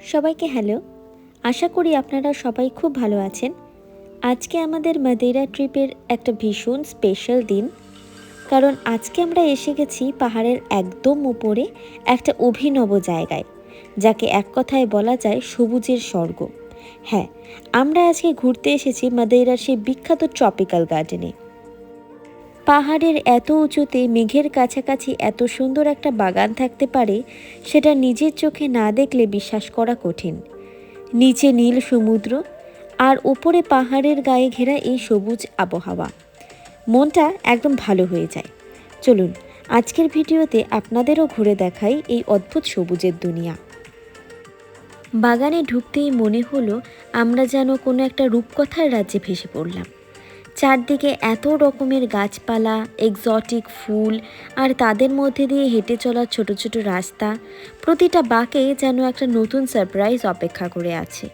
সবাইকে হ্যালো। আশা করি আপনারা সবাই খুব ভালো আছেন। আজকে আমাদের মাদেরা ট্রিপের একটা ভীষণ স্পেশাল দিন, কারণ আজকে আমরা এসে গেছি পাহাড়ের একদম উপরে একটা অভিনব জায়গায়, যাকে এক কথায় বলা যায় সবুজের স্বর্গ। হ্যাঁ, আমরা আজকে ঘুরতে এসেছি মাদেরার সেই বিখ্যাত ট্রপিক্যাল গার্ডেনে। পাহাড়ের এত উঁচুতে মেঘের কাছাকাছি এত সুন্দর একটা বাগান থাকতে পারে, সেটা নিজের চোখে না দেখলে বিশ্বাস করা কঠিন। নিচে নীল সমুদ্র আর ওপরে পাহাড়ের গায়ে ঘেরা এই সবুজ আবহাওয়া, মনটা একদম ভালো হয়ে যায়। চলুন আজকের ভিডিওতে আপনাদেরও ঘুরে দেখাই এই অদ্ভুত সবুজের দুনিয়া। বাগানে ঢুকতেই মনে হলো আমরা যেন কোনো একটা রূপকথার রাজ্যে ভেসে পড়লাম। চারদিকে এত রকমের গাছপালা, এক্সোটিক ফুল, আর তাদের মধ্যে দিয়ে হেঁটে চলা ছোট ছোট রাস্তা, প্রতিটা বাঁকে যেন একটা নতুন সারপ্রাইজ অপেক্ষা করে আছে।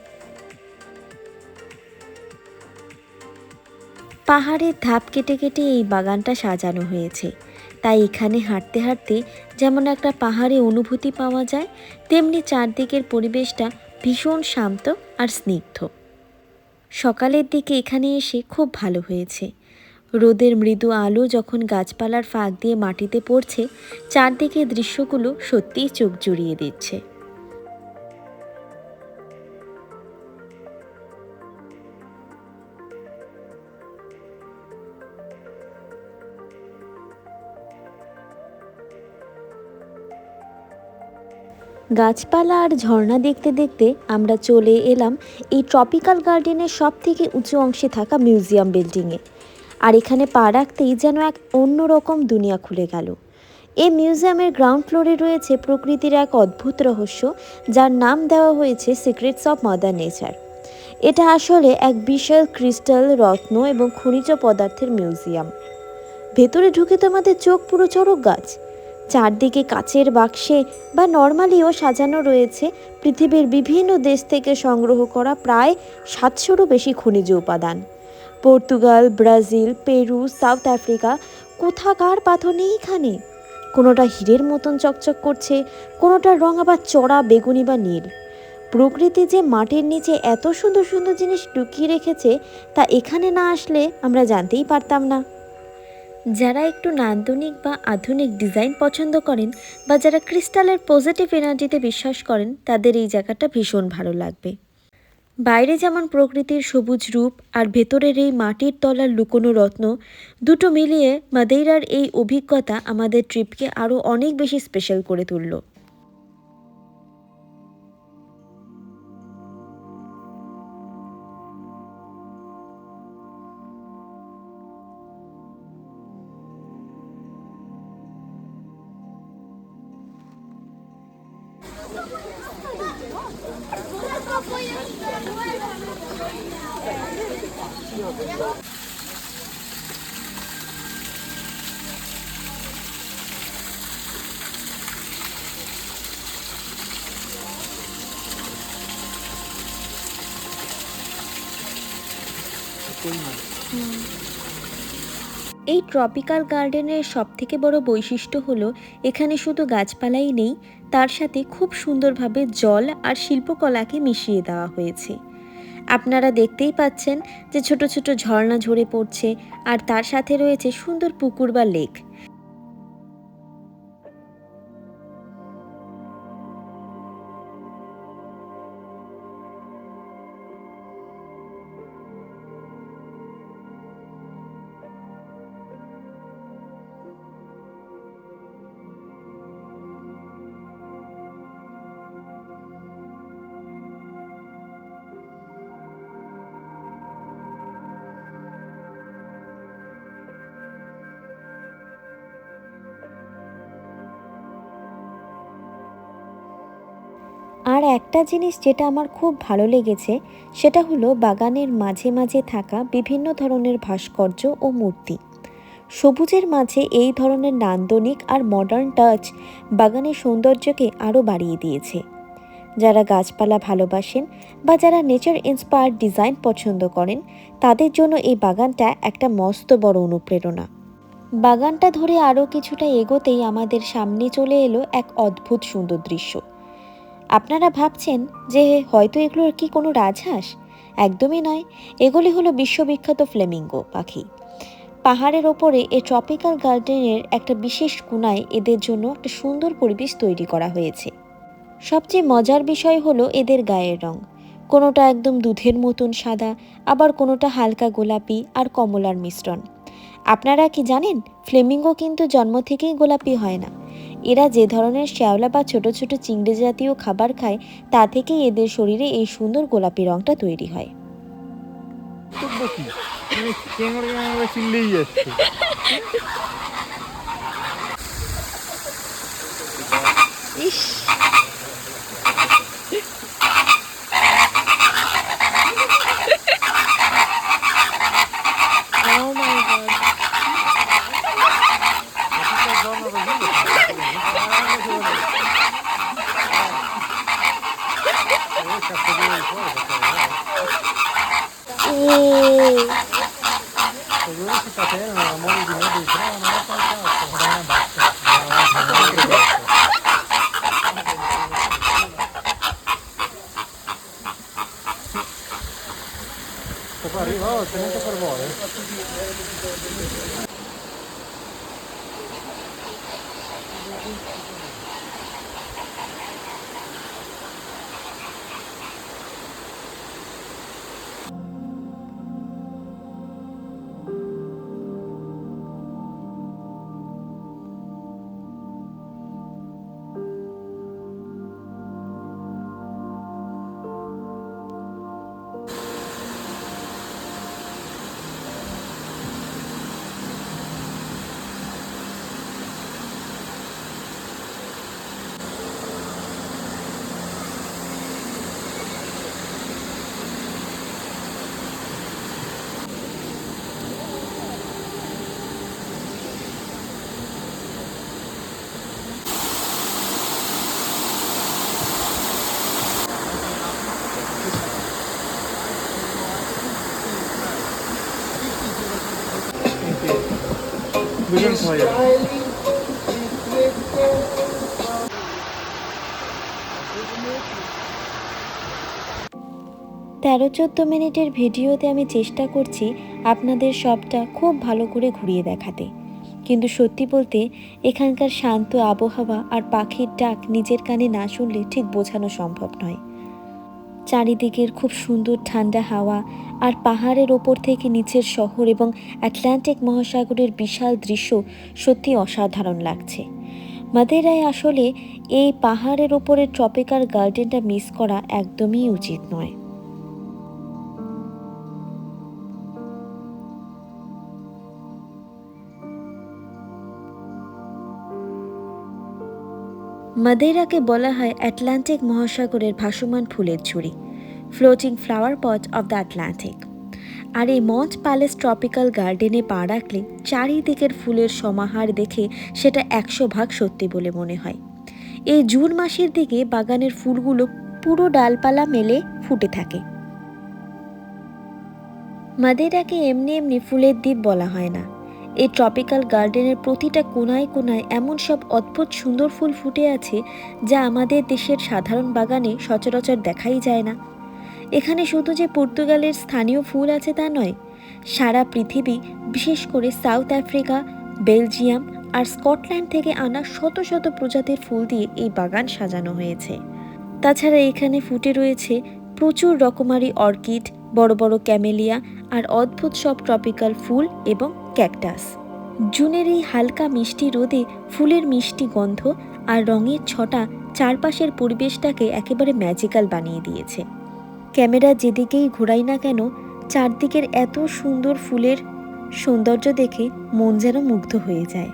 পাহাড়ের ধাপ কেটে কেটে এই বাগানটা সাজানো হয়েছে, তাই এখানে হাঁটতে হাঁটতে যেমন একটা পাহাড়ে অনুভূতি পাওয়া যায়, তেমনি চারদিকের পরিবেশটা ভীষণ শান্ত আর স্নিগ্ধ। সকালের দিকে এখানে এসে খুব ভালো হয়েছে। রোদের মৃদু আলো যখন গাছপালার ফাঁক দিয়ে মাটিতে পড়ছে, চারদিকের দৃশ্যগুলো সত্যিই চোখ জুড়িয়ে দিচ্ছে। গাছপালা আর ঝর্ণা দেখতে দেখতে আমরা চলে এলাম এই ট্রপিক্যাল গার্ডেনের সব থেকে উঁচু অংশে থাকা মিউজিয়াম বিল্ডিংয়ে। আর এখানে পা রাখতেই যেন এক অন্যরকম দুনিয়া খুলে গেল। এই মিউজিয়ামের গ্রাউন্ড ফ্লোরে রয়েছে প্রকৃতির এক অদ্ভুত রহস্য, যার নাম দেওয়া হয়েছে সিক্রেটস অফ মাদার নেচার। এটা আসলে এক বিশাল ক্রিস্টাল, রত্ন এবং খনিজ পদার্থের মিউজিয়াম। ভেতরে ঢুকে তো আমাদের চোখ পুরো চড়ক গাছ। চারদিকে কাচের বাক্সে বা নর্মালিও সাজানো রয়েছে পৃথিবীর বিভিন্ন দেশ থেকে সংগ্রহ করা প্রায় 700রও বেশি খনিজ উপাদান। Portugal, Brazil, Peru, south Africa, কোথাকার পাথর নেই এখানে। কোনোটা হীরের মতন চকচক করছে, কোনোটার রং আবার চড়া বেগুনি বা নীল। প্রকৃতি যে মাটির নিচে এত সুন্দর সুন্দর জিনিস লুকিয়ে রেখেছে, তা এখানে না আসলে আমরা জানতেই পারতাম না। যারা একটু নান্দনিক বা আধুনিক ডিজাইন পছন্দ করেন, বা যারা ক্রিস্টালের পজিটিভ এনার্জিতে বিশ্বাস করেন, তাদের এই জায়গাটা ভীষণ ভালো লাগবে। বাইরে যেমন প্রকৃতির সবুজ রূপ, আর ভেতরের এই মাটির তলার লুকোনো রত্ন, দুটো মিলিয়ে মাদেইরার এই অভিজ্ঞতা আমাদের ট্রিপকে আরও অনেক বেশি স্পেশাল করে তুলল। এই ট্রপিক্যাল গার্ডেনের সবথেকে বড় বৈশিষ্ট্য হলো এখানে শুধু গাছপালাই নেই, তার সাথে খুব সুন্দরভাবে জল আর শিল্পকলাকে মিশিয়ে দেওয়া হয়েছে। আপনারা দেখতেই পাচ্ছেন যে ছোট ছোট ঝর্ণা ঝরে পড়ছে, আর তার সাথে রয়েছে সুন্দর পুকুর বা লেক। আর একটা জিনিস যেটা আমার খুব ভালো লেগেছে, সেটা হলো বাগানের মাঝে মাঝে থাকা বিভিন্ন ধরনের ভাস্কর্য ও মূর্তি। সবুজের মাঝে এই ধরনের নান্দনিক আর মডার্ন টাচ বাগানের সৌন্দর্যকে আরও বাড়িয়ে দিয়েছে। যারা গাছপালা ভালোবাসেন বা যারা নেচার ইন্সপায়ার্ড ডিজাইন পছন্দ করেন, তাদের জন্য এই বাগানটা একটা মস্ত বড় অনুপ্রেরণা। বাগানটা ধরে আরও কিছুটা এগোতেই আমাদের সামনে চলে এলো এক অদ্ভুত সুন্দর দৃশ্য। আপনারা ভাবছেন যে হয়তো এগুলোর কি কোনো রাজহাঁস? একদমই নয়, এগুলি হলো বিশ্ববিখ্যাত ফ্লেমিঙ্গো পাখি। পাহাড়ের ওপরে এই ট্রপিক্যাল গার্ডেনের একটা বিশেষ কোণায় এদের জন্য একটা সুন্দর পরিবেশ তৈরি করা হয়েছে। সবচেয়ে মজার বিষয় হলো এদের গায়ের রং। কোনোটা একদম দুধের মতন সাদা, আবার কোনোটা হালকা গোলাপি আর কমলার মিশ্রণ। আপনারা কি জানেন, ফ্লেমিঙ্গো কিন্তু জন্ম থেকেই গোলাপি হয় না। এরা যে ধরনের শ্যাওলা বা ছোট ছোট চিংড়ি জাতীয় খাবার খায়, তা থেকেই এদের শরীরে এই সুন্দর গোলাপি রংটা তৈরি হয়। ইস, oh my God. Arriva, tenete per voi. 13-14 মিনিটের ভিডিওতে আমি চেষ্টা করছি আপনাদের সবটা খুব ভালো করে ঘুরিয়ে দেখাতে, কিন্তু সত্যি বলতে এখানকার শান্ত আবহাওয়া আর পাখির ডাক নিজের কানে না শুনলে ঠিক বোঝানো সম্ভব নয়। চারিদিকের খুব সুন্দর ঠান্ডা হাওয়া আর পাহাড়ের ওপর থেকে নিচের শহর এবং আটলান্টিক মহাসাগরের বিশাল দৃশ্য সত্যি অসাধারণ লাগছে। মাদেরায় আসলে এই পাহাড়ের ওপরের ট্রপিক্যাল গার্ডেনটা মিস করা একদমই উচিত নয়। মাদেরাকে বলা হয় আটলান্টিক মহাসাগরের ভাসমান ফুলের ঝুড়ি, floating flower pot of the Atlantic. আর এই মঞ্চ প্যালেস ট্রপিক্যাল গার্ডেনে পা রাখলে চারিদিকের ফুলের সমাহার দেখে সেটা 100 ভাগ সত্যি বলে মনে হয়। এই জুন মাসের দিকে বাগানের ফুলগুলো পুরো ডালপালা মেলে ফুটে থাকে। মাদেরাকে এমনি এমনি ফুলের দ্বীপ বলা হয় না। এই ট্রপিক্যাল গার্ডেনের প্রতিটা কোনায় কোনায় এমন সব অদ্ভুত সুন্দর ফুল ফুটে আছে যা আমাদের দেশের সাধারণ বাগানে সচরাচর দেখাই যায় না। এখানে শুধু যে পর্তুগালের স্থানীয় ফুল আছে তা নয়, সারা পৃথিবী, বিশেষ করে সাউথ আফ্রিকা, বেলজিয়াম আর স্কটল্যান্ড থেকে আনা শত শত প্রজাতির ফুল দিয়ে এই বাগান সাজানো হয়েছে। তাছাড়া এখানে ফুটে রয়েছে প্রচুর রকমারি অর্কিড, বড় বড় ক্যামেলিয়া আর অদ্ভুত সব ট্রপিক্যাল ফুল এবং ক্যাকটাস। জুনের এই হালকা মিষ্টি রোদে ফুলের মিষ্টি গন্ধ আর রঙের ছটা চারপাশের পরিবেশটাকে একেবারে ম্যাজিক্যাল বানিয়ে দিয়েছে। ক্যামেরা যেদিকেই ঘোরাই না কেন, চারদিকের এত সুন্দর ফুলের সৌন্দর্য দেখে মন যেন মুগ্ধ হয়ে যায়।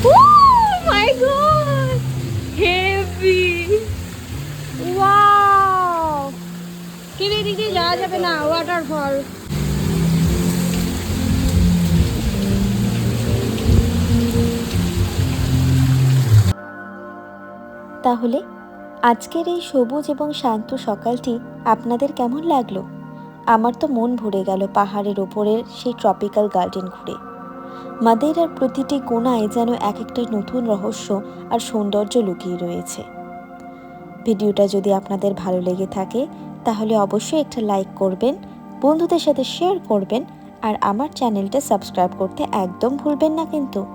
মাই গড, হেভি! ওয়াও! কিন্তু এদিকে যাওয়া যাবে না, ওয়াটারফল। তাহলে আজকের এই সবুজ এবং শান্ত সকালটি আপনাদের কেমন লাগলো? আমার তো মন ভরে গেল পাহাড়ের ওপরের সেই ট্রপিক্যাল গার্ডেন ঘুরে। মাদেইরার প্রতিটি কোণায় যেন এক একটা নতুন রহস্য আর সৌন্দর্য লুকিয়ে রয়েছে। ভিডিওটা যদি আপনাদের ভালো লেগে থাকে তাহলে অবশ্যই একটা লাইক করবেন, বন্ধুদের সাথে শেয়ার করবেন, আর আমার চ্যানেলটা সাবস্ক্রাইব করতে একদম ভুলবেন না কিন্তু।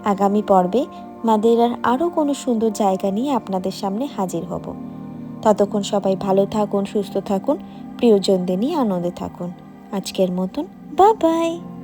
আগামী পর্বে মাদেইরার আরও কোনো সুন্দর জায়গা নিয়ে আপনাদের সামনে হাজির হব। ততক্ষণ সবাই ভালো থাকুন, সুস্থ থাকুন, প্রিয়জনদের নিয়ে আনন্দে থাকুন। আজকের মতন বাই বাই।